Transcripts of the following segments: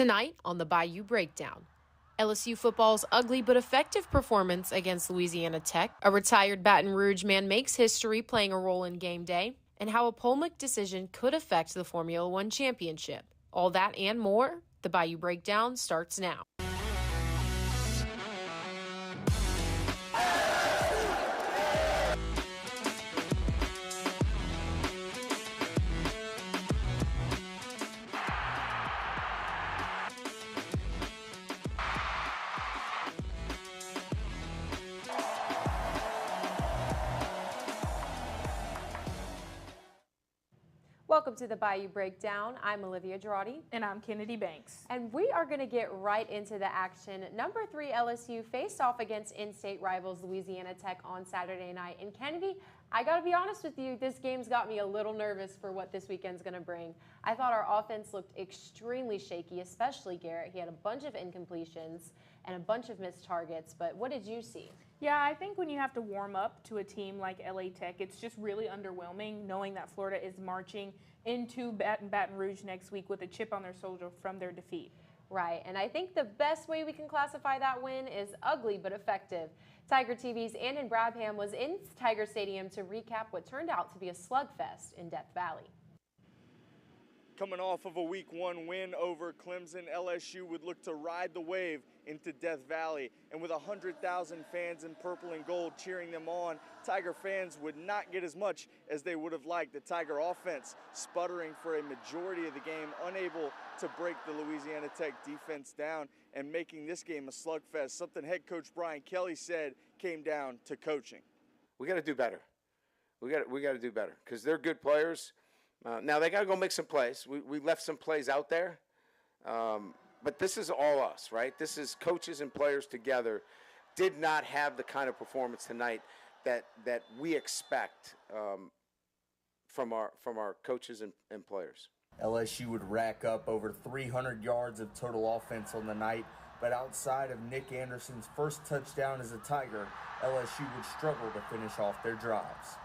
Tonight on the Bayou Breakdown, LSU football's ugly but effective performance against Louisiana Tech, a retired Baton Rouge man makes history playing a role in game day, and how a polemic decision could affect the Formula One championship. All that and more, the Bayou Breakdown starts now. Welcome to the Bayou Breakdown. I'm Olivia Girardi. And I'm Kennedy Banks. And we are going to get right into the action. Number 3 LSU faced off against in-state rivals Louisiana Tech on Saturday night. And Kennedy, I got to be honest with you, this game's got me a little nervous for what this weekend's going to bring. I thought our offense looked extremely shaky, especially Garrett. He had a bunch of incompletions and a bunch of missed targets. But what did you see? Yeah, I think when you have to warm up to a team like LA Tech, it's just really underwhelming knowing that Florida is marching into Baton Rouge next week with a chip on their shoulder from their defeat. Right, and I think the best way we can classify that win is ugly but effective. Tiger TV's Andon Brabham was in Tiger Stadium to recap what turned out to be a slugfest in Death Valley. Coming off of a Week 1 win over Clemson, LSU would look to ride the wave into Death Valley. And with 100,000 fans in purple and gold cheering them on, Tiger fans would not get as much as they would have liked. The Tiger offense sputtering for a majority of the game, unable to break the Louisiana Tech defense down and making this game a slugfest. Something head coach Brian Kelly said came down to coaching. We got to do better. We got to do better because they're good players. Now, they got to go make some plays. We left some plays out there. But this is all us, right? This is coaches and players together. Did not have the kind of performance tonight that we expect from our coaches and players. LSU would rack up over 300 yards of total offense on the night. But outside of Nick Anderson's first touchdown as a Tiger, LSU would struggle to finish off their drives.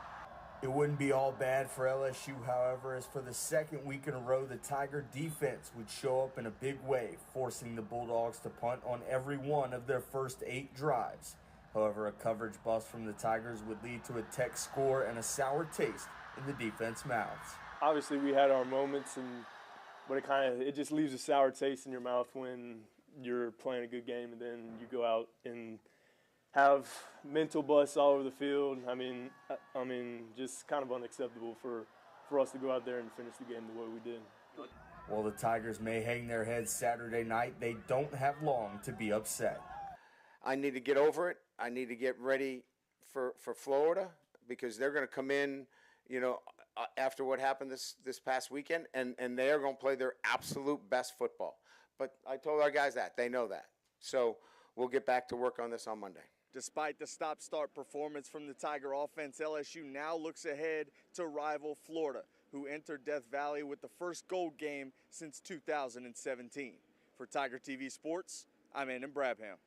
It wouldn't be all bad for LSU, however, as for the second week in a row, the Tiger defense would show up in a big way, forcing the Bulldogs to punt on every one of their first 8 drives. However, a coverage bust from the Tigers would lead to a Tech score and a sour taste in the defense mouths. Obviously, we had our moments, but it just leaves a sour taste in your mouth when you're playing a good game and then you go out and have mental busts all over the field. I mean, just kind of unacceptable for us to go out there and finish the game the way we did. While the Tigers may hang their heads Saturday night, they don't have long to be upset. I need to get over it. I need to get ready for Florida because they're going to come in, after what happened this past weekend, and they are going to play their absolute best football. But I told our guys that. They know that. So we'll get back to work on this on Monday. Despite the stop-start performance from the Tiger offense, LSU now looks ahead to rival Florida, who entered Death Valley with the first gold game since 2017. For Tiger TV Sports, I'm Andon Brabham.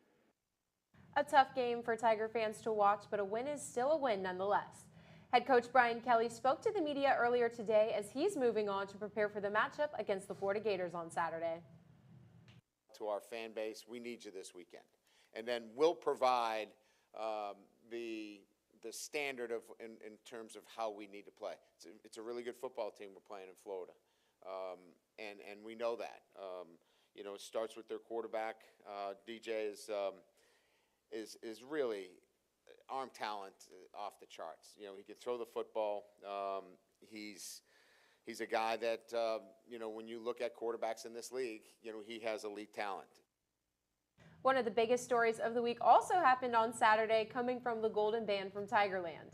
A tough game for Tiger fans to watch, but a win is still a win nonetheless. Head coach Brian Kelly spoke to the media earlier today as he's moving on to prepare for the matchup against the Florida Gators on Saturday. To our fan base, we need you this weekend. And then we'll provide the standard in terms of how we need to play. It's a really good football team we're playing in Florida, and we know that. It starts with their quarterback. DJ is really arm talent off the charts. He can throw the football. He's a guy that when you look at quarterbacks in this league, he has elite talent. One of the biggest stories of the week also happened on Saturday, coming from the Golden Band from Tigerland.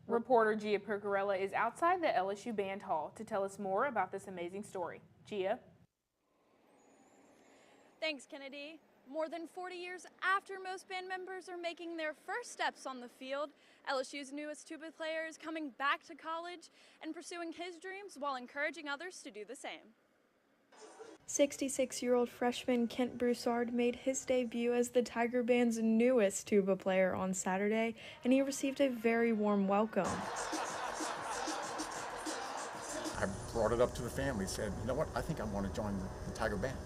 Reporter Gia Percarella is outside the LSU Band Hall to tell us more about this amazing story. Gia? Thanks, Kennedy. More than 40 years after most band members are making their first steps on the field, LSU's newest tuba player is coming back to college and pursuing his dreams while encouraging others to do the same. 66-year-old freshman Kent Broussard made his debut as the Tiger Band's newest tuba player on Saturday, and he received a very warm welcome. I brought it up to the family, said, you know what, I think I want to join the Tiger Band.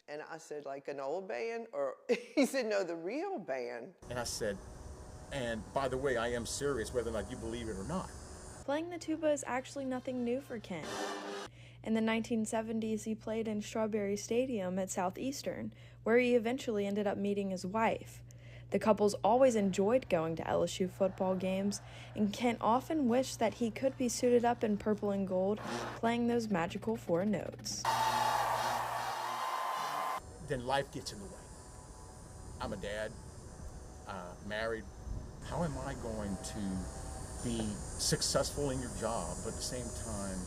And I said, like an old band? Or he said, no, the real band. And I said, and by the way, I am serious whether or not you believe it or not. Playing the tuba is actually nothing new for Kent. In the 1970s, he played in Strawberry Stadium at Southeastern, where he eventually ended up meeting his wife. The couples always enjoyed going to LSU football games, and Kent often wished that he could be suited up in purple and gold, playing those magical 4 notes. Then life gets in the way. I'm a dad, married. How am I going to be successful in your job, but at the same time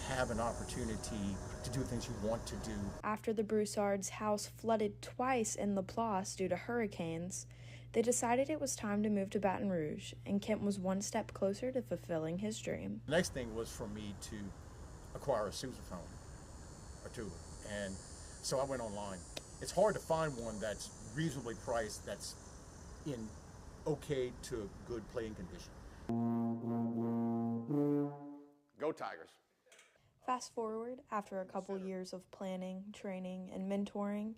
have an opportunity to do things you want to do? After the Broussards' house flooded twice in Laplace due to hurricanes, they decided it was time to move to Baton Rouge, and Kent was one step closer to fulfilling his dream. The next thing was for me to acquire a sousaphone or two, and so I went online. It's hard to find one that's reasonably priced, that's in okay to good playing condition. Go Tigers. Fast forward, after a couple years of planning, training, and mentoring,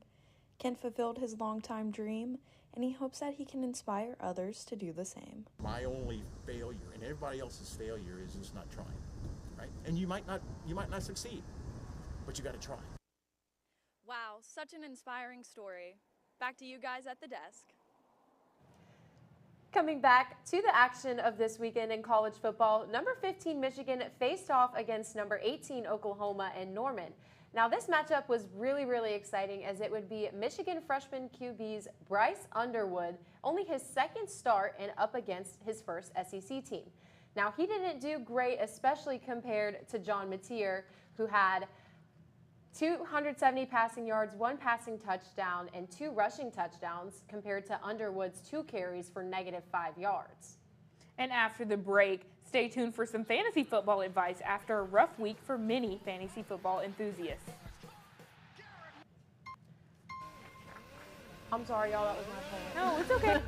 Kent fulfilled his longtime dream, and he hopes that he can inspire others to do the same. My only failure, and everybody else's failure, is just not trying, right? And you might not succeed, but you got to try. Wow, such an inspiring story. Back to you guys at the desk. Coming back to the action of this weekend in college football, number 15 Michigan faced off against number 18 Oklahoma in Norman. Now this matchup was really exciting, as it would be Michigan freshman QB's Bryce Underwood, only his second start and up against his first SEC team. Now he didn't do great, especially compared to John Mateer, who had 270 passing yards, 1 passing touchdown, and 2 rushing touchdowns, compared to Underwood's 2 carries for -5 yards. And after the break, stay tuned for some fantasy football advice after a rough week for many fantasy football enthusiasts. I'm sorry, y'all, that was my fault. No, it's okay.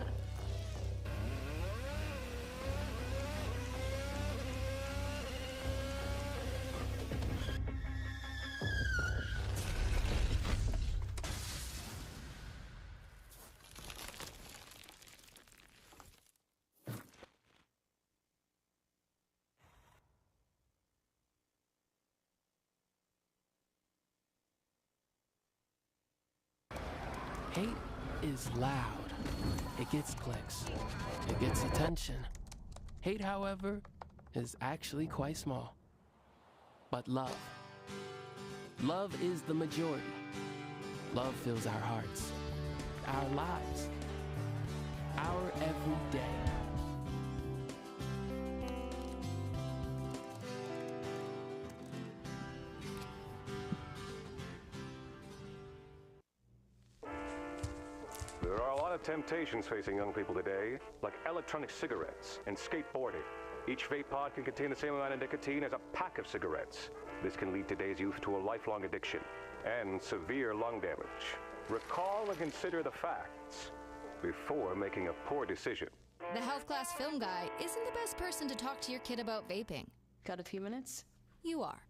Hate is loud. It gets clicks. It gets attention. Hate, however, is actually quite small. But love. Love is the majority. Love fills our hearts, our lives, our everyday. There are a lot of temptations facing young people today, like electronic cigarettes and skateboarding. Each vape pod can contain the same amount of nicotine as a pack of cigarettes. This can lead today's youth to a lifelong addiction and severe lung damage. Recall and consider the facts before making a poor decision. The health class film guy isn't the best person to talk to your kid about vaping. Got a few minutes? You are.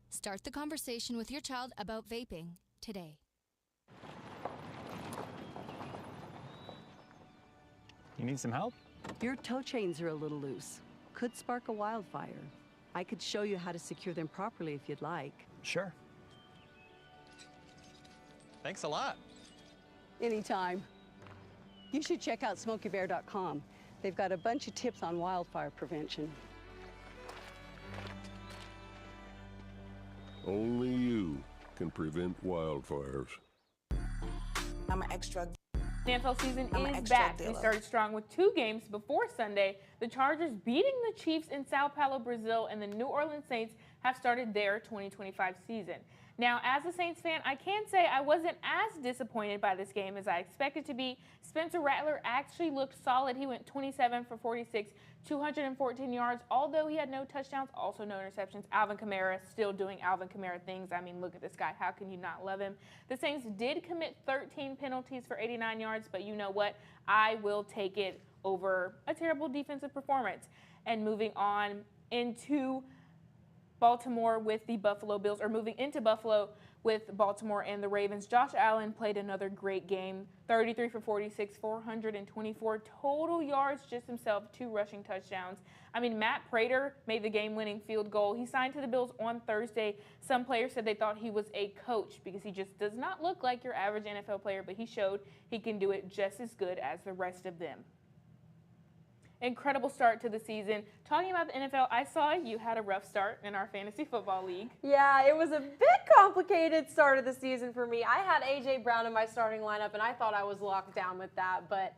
Start the conversation with your child about vaping today. You need some help? Your toe chains are a little loose. Could spark a wildfire. I could show you how to secure them properly if you'd like. Sure. Thanks a lot. Anytime. You should check out SmokeyBear.com. They've got a bunch of tips on wildfire prevention. Only you can prevent wildfires. I'm an extra. The NFL season is back. We started strong with 2 games before Sunday. The Chargers beating the Chiefs in Sao Paulo, Brazil, and the New Orleans Saints have started their 2025 season. Now, as a Saints fan, I can say I wasn't as disappointed by this game as I expected to be. Spencer Rattler actually looked solid. He went 27 for 46, 214 yards, although he had no touchdowns, also no interceptions. Alvin Kamara still doing Alvin Kamara things. I mean, look at this guy. How can you not love him? The Saints did commit 13 penalties for 89 yards, but you know what? I will take it over a terrible defensive performance. And moving on into Baltimore with the Buffalo Bills, or moving into Buffalo with Baltimore and the Ravens. Josh Allen played another great game, 33 for 46, 424 total yards, just himself, 2 rushing touchdowns. I mean, Matt Prater made the game-winning field goal. He signed to the Bills on Thursday. Some players said they thought he was a coach because he just does not look like your average NFL player, but he showed he can do it just as good as the rest of them. Incredible start to the season. Talking about the NFL, I saw you had a rough start in our fantasy football league. Yeah, it was a bit complicated start of the season for me. I had A.J. Brown in my starting lineup, and I thought I was locked down with that, but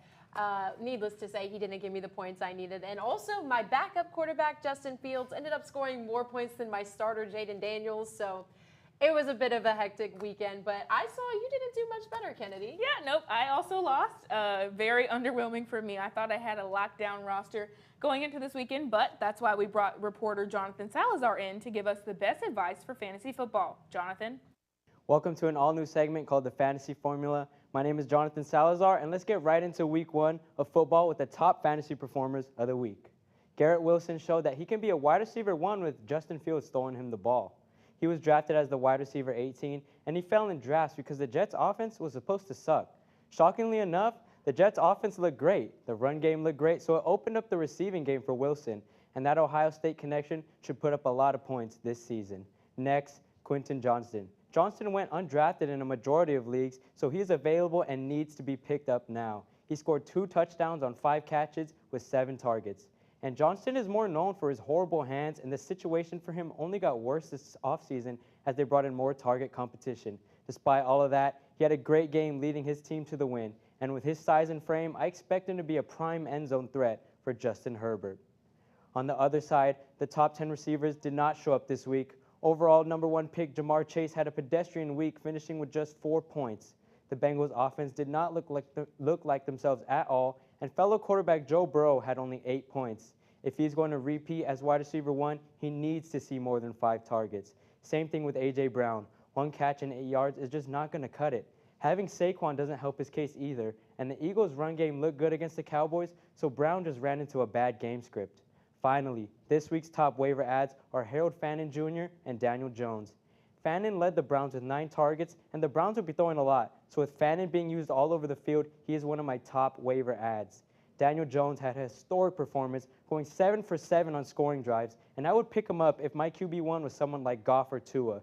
needless to say, he didn't give me the points I needed. And also, my backup quarterback, Justin Fields, ended up scoring more points than my starter, Jaden Daniels, so it was a bit of a hectic weekend, but I saw you didn't do much better, Kennedy. Yeah, nope, I also lost. Very underwhelming for me. I thought I had a lockdown roster going into this weekend, but that's why we brought reporter Jonathan Salazar in to give us the best advice for fantasy football. Jonathan? Welcome to an all-new segment called the Fantasy Formula. My name is Jonathan Salazar, and let's get right into week 1 of football with the top fantasy performers of the week. Garrett Wilson showed that he can be a wide receiver 1 with Justin Fields throwing him the ball. He was drafted as the wide receiver 18, and he fell in drafts because the Jets' offense was supposed to suck. Shockingly enough, the Jets' offense looked great. The run game looked great, so it opened up the receiving game for Wilson, and that Ohio State connection should put up a lot of points this season. Next, Quentin Johnston. Johnston went undrafted in a majority of leagues, so he is available and needs to be picked up now. He scored 2 touchdowns on 5 catches with 7 targets. And Johnston is more known for his horrible hands, and the situation for him only got worse this offseason as they brought in more target competition. Despite all of that, he had a great game leading his team to the win. And with his size and frame, I expect him to be a prime end zone threat for Justin Herbert. On the other side, the top 10 receivers did not show up this week. Overall, number 1 pick Jamar Chase had a pedestrian week, finishing with just 4 points. The Bengals' offense did not look like themselves at all, and fellow quarterback Joe Burrow had only 8 points. If he's going to repeat as wide receiver 1, he needs to see more than 5 targets. Same thing with A.J. Brown. 1 catch and 8 yards is just not going to cut it. Having Saquon doesn't help his case either, and the Eagles' run game looked good against the Cowboys, so Brown just ran into a bad game script. Finally, this week's top waiver ads are Harold Fannin Jr. and Daniel Jones. Fannin led the Browns with 9 targets, and the Browns will be throwing a lot, so with Fannin being used all over the field, he is one of my top waiver ads. Daniel Jones had a historic performance, going 7 for 7 on scoring drives, and I would pick him up if my QB1 was someone like Goff or Tua.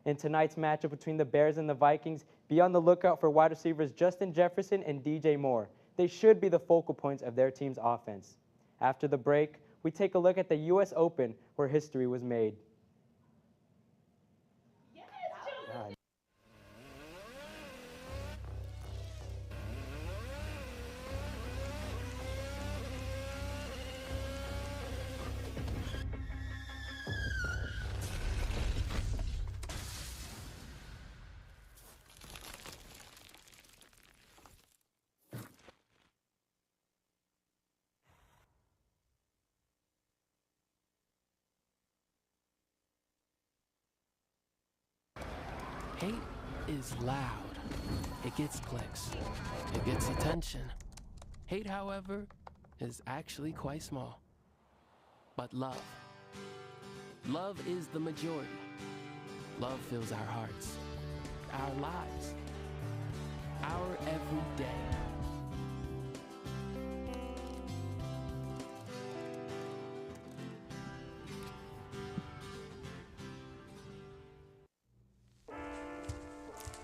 In tonight's matchup between the Bears and the Vikings, be on the lookout for wide receivers Justin Jefferson and DJ Moore. They should be the focal points of their team's offense. After the break, we take a look at the U.S. Open, where history was made. Hate is loud. It gets clicks. It gets attention. Hate, however, is actually quite small. But love. Love is the majority. Love fills our hearts, our lives, our everyday.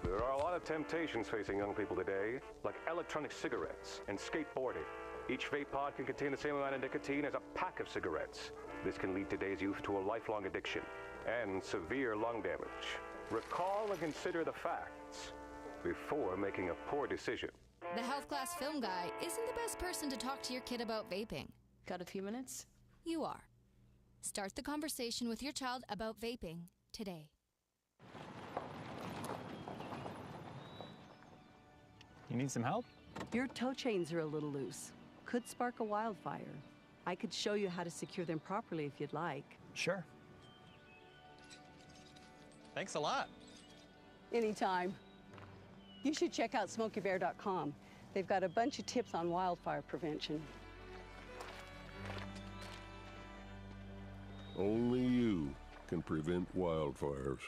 There are a lot of temptations facing young people today, like electronic cigarettes and skateboarding. Each vape pod can contain the same amount of nicotine as a pack of cigarettes. This can lead today's youth to a lifelong addiction and severe lung damage. Recall and consider the facts before making a poor decision. The health class film guy isn't the best person to talk to your kid about vaping. Got a few minutes? You are. Start the conversation with your child about vaping today. You need some help? Your toe chains are a little loose. Could spark a wildfire. I could show you how to secure them properly if you'd like. Sure. Thanks a lot. Anytime. You should check out SmokeyBear.com. They've got a bunch of tips on wildfire prevention. Only you can prevent wildfires.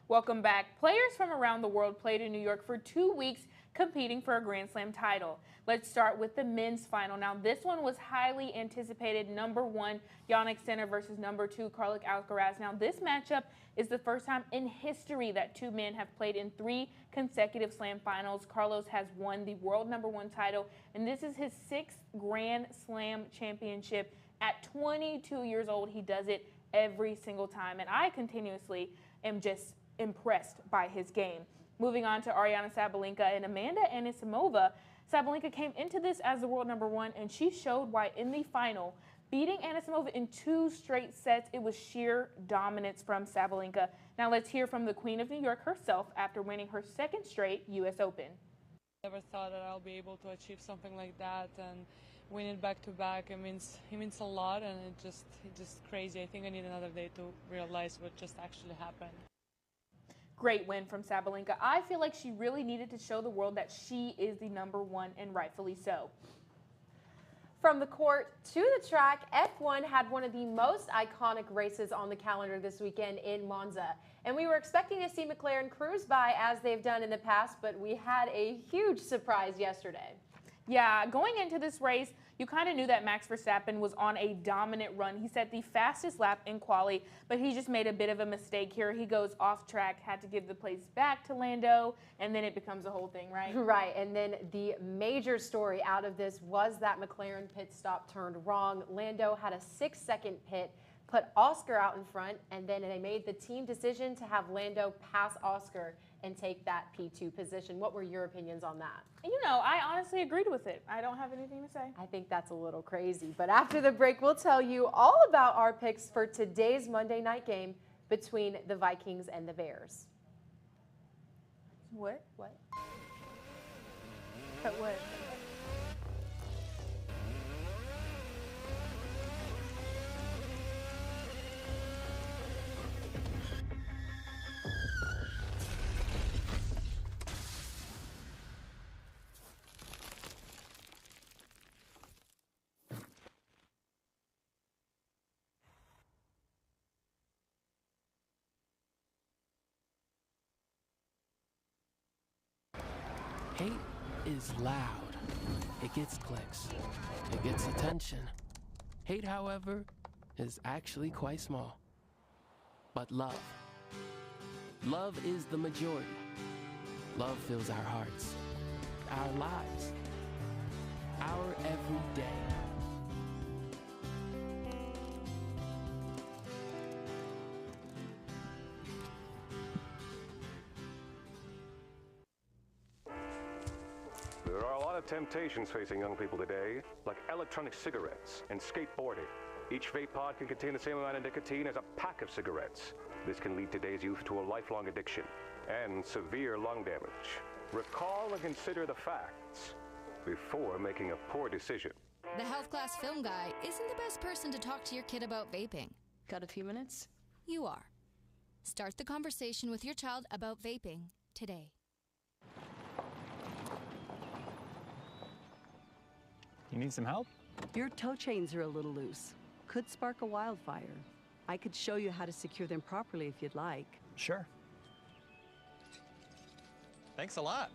Welcome back. Players from around the world played in New York for 2 weeks competing for a Grand Slam title. Let's start with the men's final. Now, this one was highly anticipated. Number 1, Jannik Sinner versus number 2, Carlos Alcaraz. Now, this matchup is the first time in history that 2 men have played in 3 consecutive Slam finals. Carlos has won the world number 1 title, and this is his 6th Grand Slam championship. At 22 years old, he does it every single time, and I continuously am just impressed by his game. Moving on to Aryna Sabalenka and Amanda Anisimova. Sabalenka came into this as the world number 1, and she showed why in the final, beating Anisimova in 2 straight sets. It was sheer dominance from Sabalenka. Now let's hear from the Queen of New York herself after winning her 2nd straight U.S. Open. Never thought that I'll be able to achieve something like that, and win it back to back. It means a lot, and it's just crazy. I think I need another day to realize what just actually happened. Great win from Sabalenka. I feel like she really needed to show the world that she is the number 1, and rightfully so. From the court to the track, F1 had one of the most iconic races on the calendar this weekend in Monza. And we were expecting to see McLaren cruise by as they've done in the past, but we had a huge surprise yesterday. Yeah, going into this race, you kind of knew that Max Verstappen was on a dominant run. He set the fastest lap in quali, but he just made a bit of a mistake here. He goes off track, had to give the place back to Lando, and then it becomes a whole thing, right? Right, and then the major story out of this was that McLaren pit stop turned wrong. Lando had a 6-second pit, put Oscar out in front, and then they made the team decision to have Lando pass Oscar and take that P2 position. What were your opinions on that? You know, I honestly agreed with it. I don't have anything to say. I think that's a little crazy. But after the break, we'll tell you all about our picks for today's Monday night game between the Vikings and the Bears. What? What? But what? Hate is loud. It gets clicks. It gets attention. Hate, however, is actually quite small. But love. Love is the majority. Love fills our hearts, our lives, our everyday. There are a lot of temptations facing young people today, like electronic cigarettes and skateboarding. Each vape pod can contain the same amount of nicotine as a pack of cigarettes. This can lead today's youth to a lifelong addiction and severe lung damage. Recall and consider the facts before making a poor decision. The health class film guy isn't the best person to talk to your kid about vaping. Got a few minutes? You are. Start the conversation with your child about vaping today. You need some help? Your toe chains are a little loose. Could spark a wildfire. I could show you how to secure them properly if you'd like. Sure. Thanks a lot.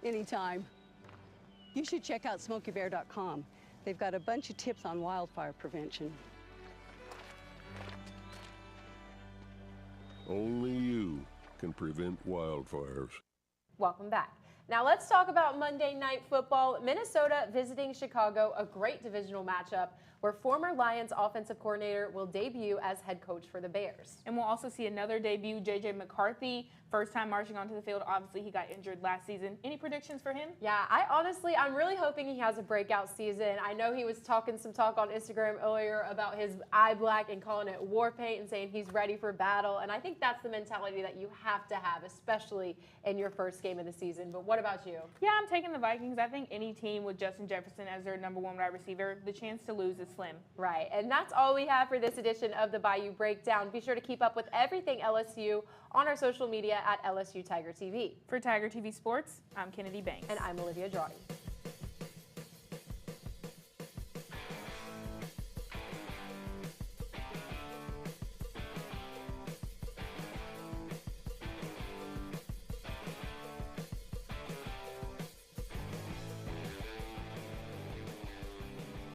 Anytime. You should check out SmokeyBear.com. They've got a bunch of tips on wildfire prevention. Only you can prevent wildfires. Welcome back. Now let's talk about Monday Night Football. Minnesota visiting Chicago, a great divisional matchup where former Lions offensive coordinator will debut as head coach for the Bears. And we'll also see another debut, J.J. McCarthy, first time marching onto the field. Obviously, he got injured last season. Any predictions for him? Yeah, I'm really hoping he has a breakout season. I know he was talking some talk on Instagram earlier about his eye black and calling it war paint and saying he's ready for battle. And I think that's the mentality that you have to have, especially in your first game of the season. But what about you? Yeah, I'm taking the Vikings. I think any team with Justin Jefferson as their #1 wide receiver, the chance to lose is slim. Right, and that's all we have for this edition of the Bayou Breakdown. Be sure to keep up with everything LSU on our social media at LSU Tiger TV. For Tiger TV Sports, I'm Kennedy Banks. And I'm Olivia Drawdy.